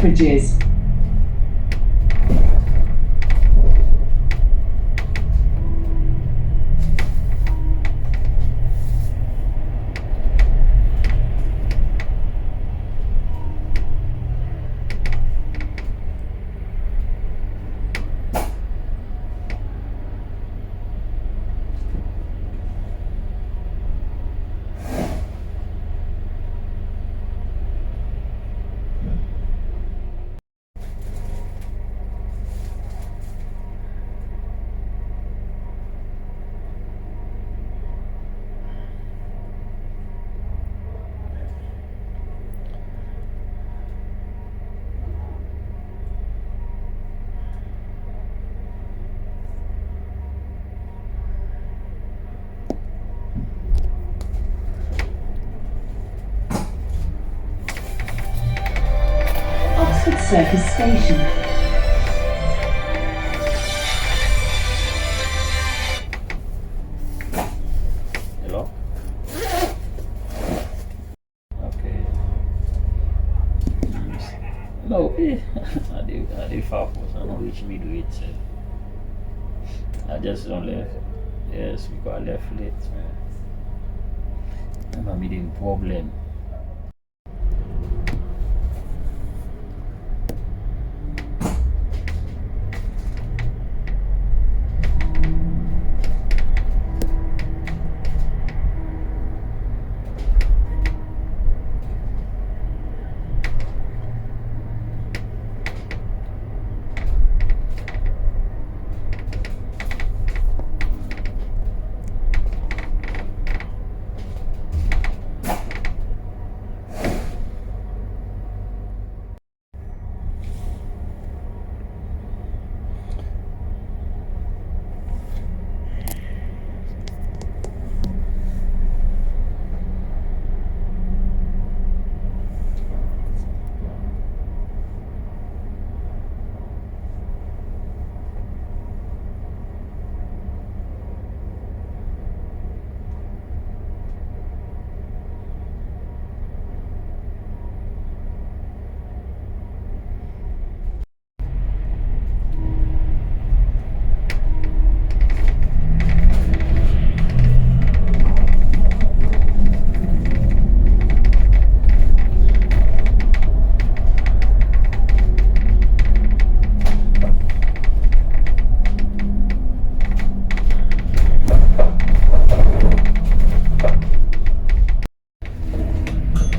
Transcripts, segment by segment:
beverages. Oxford Circus Station. Hello? Okay. No, I did far for so I don't reach me to it. I just don't left. Yes, because I left late, man. I'm meeting problem.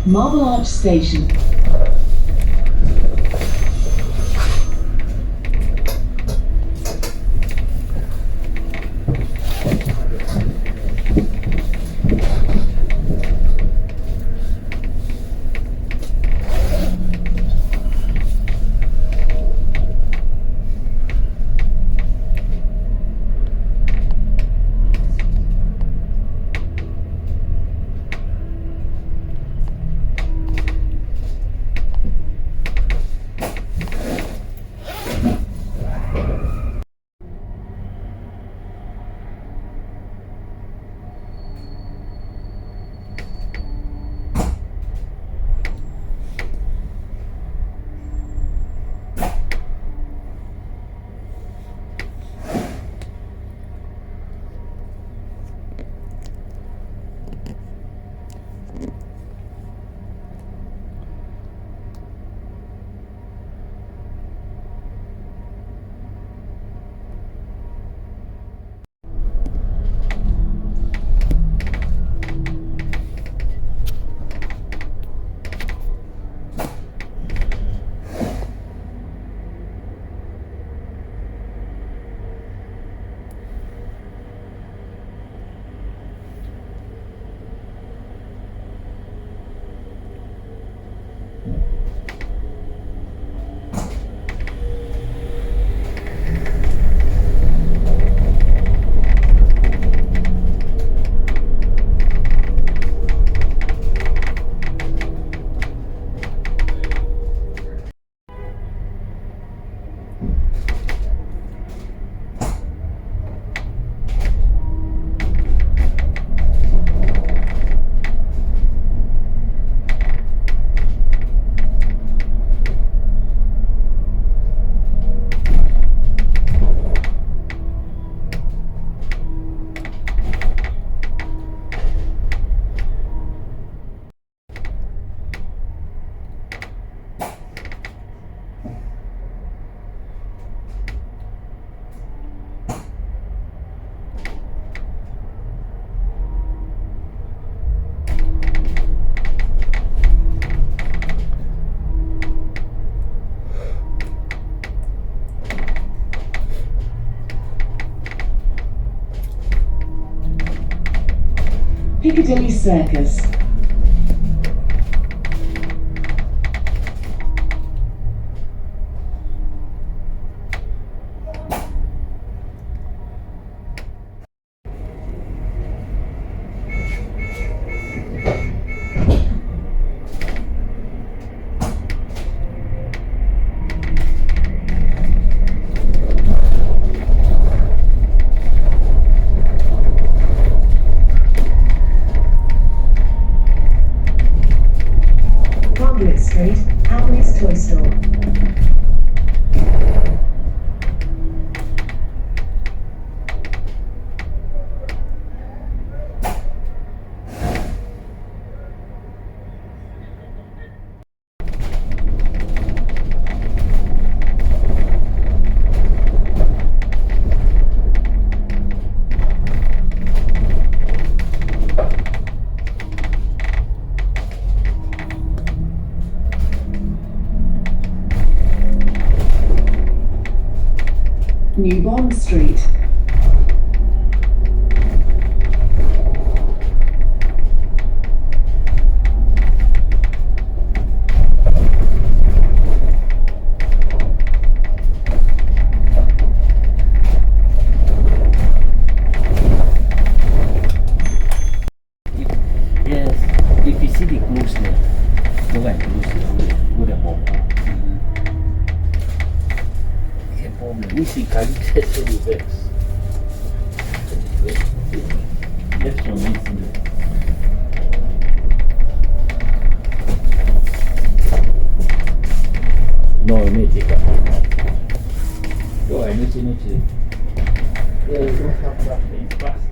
Marble Arch Station. Piccadilly Circus. Conduit Street, Always Toy Store. New Bond Street. Yes, if you see the closeness, go and close it with a bomb. We see qualité sur le vex. Left your meat in it. No, it may take up. Go ahead, it's in it. Yeah, you don't have that thing fast.